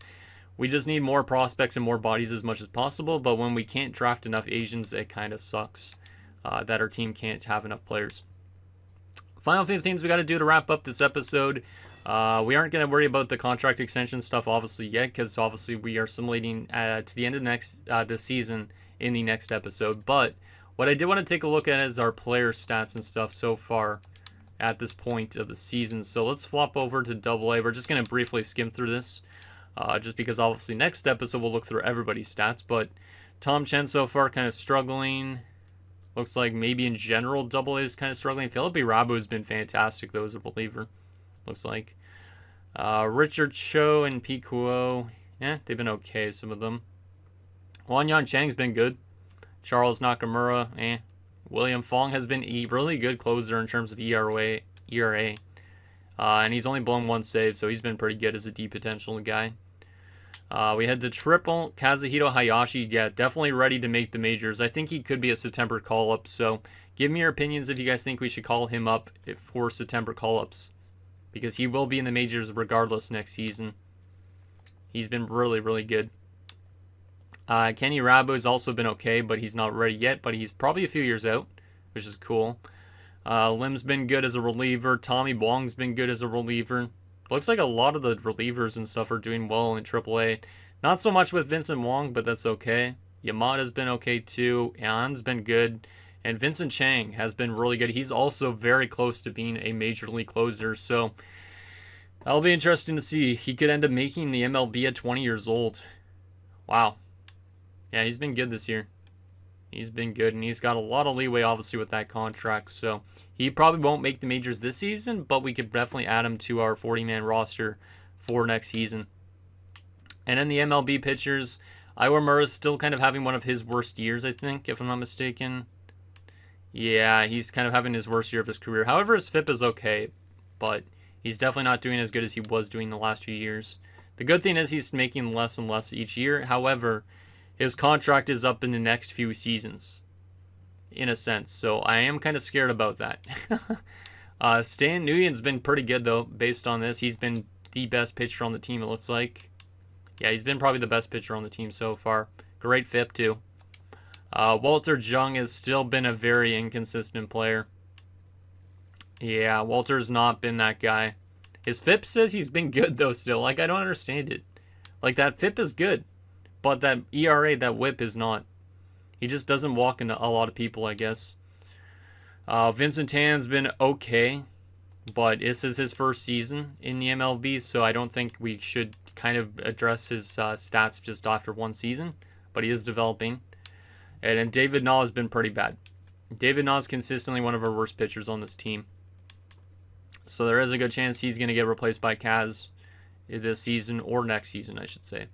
A: we just need more prospects and more bodies as much as possible, but when we can't draft enough Asians, it kind of sucks that our team can't have enough players. Final few things we got to do to wrap up this episode. We aren't going to worry about the contract extension stuff obviously yet, because obviously we are simulating to the end of this season in the next episode, but what I did want to take a look at is our player stats and stuff so far at this point of the season. So let's flop over to AA. We're just going to briefly skim through this, just because obviously next episode we'll look through everybody's stats. But Tom Chen so far kind of struggling. Looks like maybe in general AA is kind of struggling. Philip Rabu has been fantastic though as a reliever. Looks like. Richard Cho and Pete Kuo, they've been okay, some of them. Wan Yan Chang's been good. Charles Nakamura, William Fong has been a really good closer in terms of ERA. And he's only blown 1 save, so he's been pretty good as a D potential guy. We had the triple, Kazuhito Hayashi, definitely ready to make the majors. I think he could be a September call-up, so give me your opinions if you guys think we should call him up for September call-ups, because he will be in the majors regardless next season. He's been really, really good. Kenny Rabu has also been okay, but he's not ready yet, but he's probably a few years out, which is cool. Lim's been good as a reliever. Tommy Wong's been good as a reliever. Looks like a lot of the relievers and stuff are doing well in AAA. Not so much with Vincent Wong, but that's okay. Yamada's been okay too. An's been good. And Vincent Chang has been really good. He's also very close to being a major league closer, so that'll be interesting to see. He could end up making the MLB at 20 years old. Wow. Yeah, he's been good this year. He's been good, and he's got a lot of leeway, obviously, with that contract. So he probably won't make the majors this season, but we could definitely add him to our 40-man roster for next season. And then the MLB pitchers, Iwamura's still kind of having one of his worst years, I think, if I'm not mistaken. Yeah, he's kind of having his worst year of his career. However, his FIP is okay, but he's definitely not doing as good as he was doing the last few years. The good thing is he's making less and less each year. However, his contract is up in the next few seasons, in a sense. So I am kind of scared about that. Stan Nguyen's been pretty good, though, based on this. He's been the best pitcher on the team, it looks like. Yeah, he's been probably the best pitcher on the team so far. Great FIP, too. Walter Jung has still been a very inconsistent player. Yeah, Walter's not been that guy. His FIP says he's been good, though, still. Like, I don't understand it. Like, that FIP is good. But that ERA, that whip is not. He just doesn't walk into a lot of people, I guess. Vincent Tan's been okay, but this is his first season in the MLB, so I don't think we should kind of address his stats just after one season, but he is developing. And then David Naw has been pretty bad. David Naw is consistently one of our worst pitchers on this team. So there is a good chance he's going to get replaced by Kaz this season, or next season, I should say.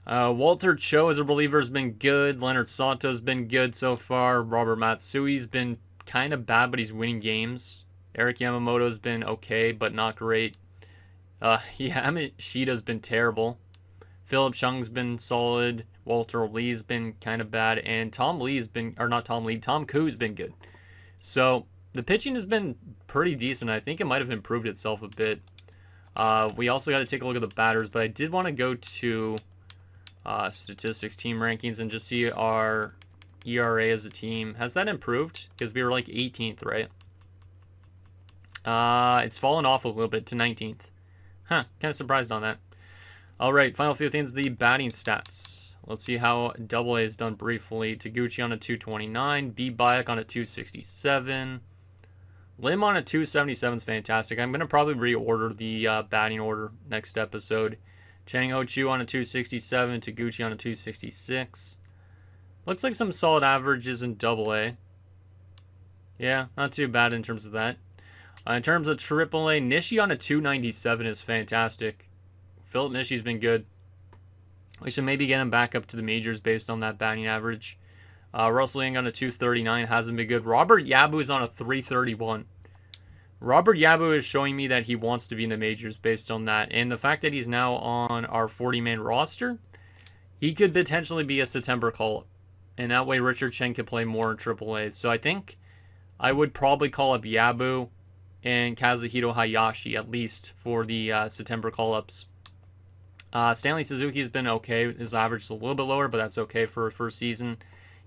A: Walter Cho as a reliever has been good. Leonard Santo's been good so far. Robert Matsui's been kind of bad, but he's winning games. Eric Yamamoto's been okay, but not great. Shida's been terrible. Philip Chung's been solid. Walter Lee's been kind of bad. And Tom Koo's been good. So the pitching has been pretty decent. I think it might have improved itself a bit. We also got to take a look at the batters, but I did want to go to statistics, team rankings, and just see our ERA as a team. Has that improved? Because we were like 18th, right? It's fallen off a little bit to 19th. Kind of surprised on that. Alright, final few things, the batting stats. Let's see how AA is done briefly. Taguchi on a 229, B. Bayak on a 267. Lim on a 277 is fantastic. I'm going to probably reorder the batting order next episode, Chang Ho-Chu on a 267, Taguchi on a 266. Looks like some solid averages in Double-A. Yeah, not too bad in terms of that. In terms of Triple-A, Nishi on a 297 is fantastic. Philip Nishi's been good. We should maybe get him back up to the majors based on that batting average. Russell Yang on a 239 hasn't been good. Robert Yabu is on a 331. Robert Yabu is showing me that he wants to be in the majors based on that. And the fact that he's now on our 40-man roster, he could potentially be a September call-up. And that way Richard Chen could play more in AAA. So I think I would probably call up Yabu and Kazuhito Hayashi at least for the September call-ups. Stanley Suzuki has been okay. His average is a little bit lower, but that's okay for a first season.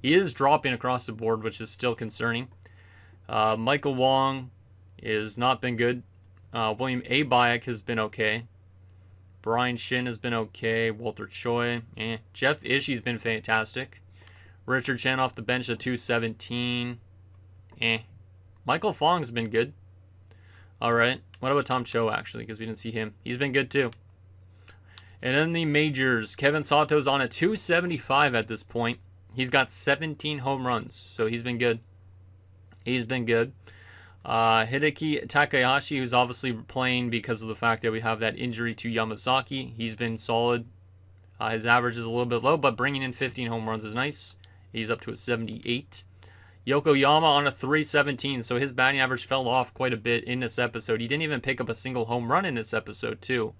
A: He is dropping across the board, which is still concerning. Michael Wong has not been good. William A. Bayek has been okay. Brian Shin has been okay. Walter Choi, Jeff Ishii has been fantastic. Richard Chen off the bench at 217. Michael Fong's been good. Alright. What about Tom Cho, actually? Because we didn't see him. He's been good, too. And then the majors. Kevin Sato's on a 275 at this point. He's got 17 home runs. So he's been good. He's been good. Hideki Takahashi, who's obviously playing because of the fact that we have that injury to Yamazaki. He's been solid. His average is a little bit low, but bringing in 15 home runs is nice. He's up to a 78. Yokoyama on a 317, so his batting average fell off quite a bit in this episode. He didn't even pick up a single home run in this episode, too.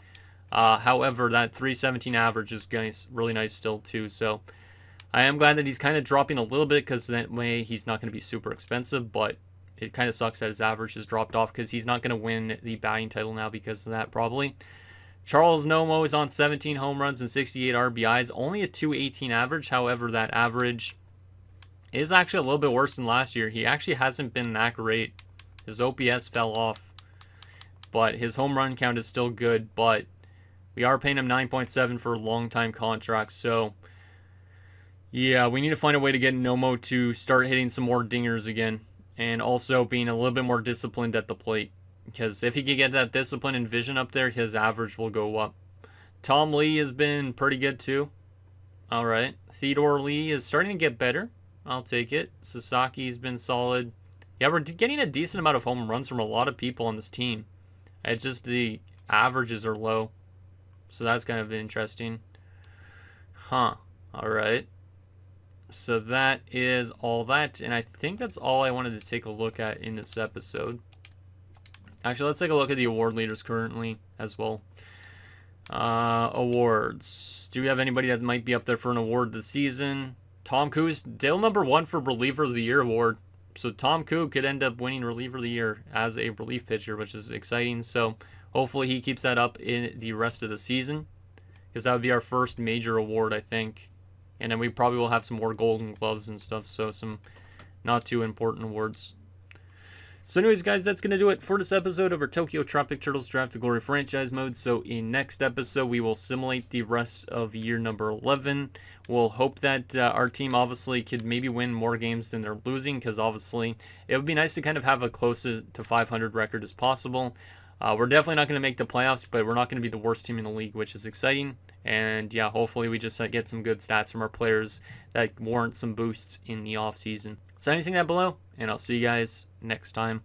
A: However, that 317 average is really nice still, too. So I am glad that he's kind of dropping a little bit because that way he's not going to be super expensive, but it kind of sucks that his average has dropped off because he's not going to win the batting title now because of that, probably. Charles Nomo is on 17 home runs and 68 RBIs, only a 218 average. However, that average is actually a little bit worse than last year. He actually hasn't been that great. His OPS fell off, but his home run count is still good. But we are paying him 9.7 for a long-time contract, so yeah, we need to find a way to get Nomo to start hitting some more dingers again, and also being a little bit more disciplined at the plate. Because if he can get that discipline and vision up there, his average will go up. Tom Lee has been pretty good too. Alright. Theodore Lee is starting to get better. I'll take it. Sasaki's been solid. Yeah, we're getting a decent amount of home runs from a lot of people on this team. It's just the averages are low. So that's kind of interesting. Alright. So that is all that. And I think that's all I wanted to take a look at in this episode. Actually, let's take a look at the award leaders currently as well. Awards. Do we have anybody that might be up there for an award this season? Tom Koo is still #1 for Reliever of the Year award. So Tom Koo could end up winning Reliever of the Year as a relief pitcher, which is exciting. So hopefully he keeps that up in the rest of the season, because that would be our first major award, I think. And then we probably will have some more Golden Gloves and stuff. So some not too important awards. So anyways, guys, that's going to do it for this episode of our Tokyo Tropic Turtles Draft to Glory franchise mode. So in next episode, we will simulate the rest of year number 11. We'll hope that our team obviously could maybe win more games than they're losing, because obviously it would be nice to kind of have a close to 500 record as possible. We're definitely not going to make the playoffs, but we're not going to be the worst team in the league, which is exciting. And yeah, hopefully we just get some good stats from our players that warrant some boosts in the offseason. So anything down below, and I'll see you guys next time.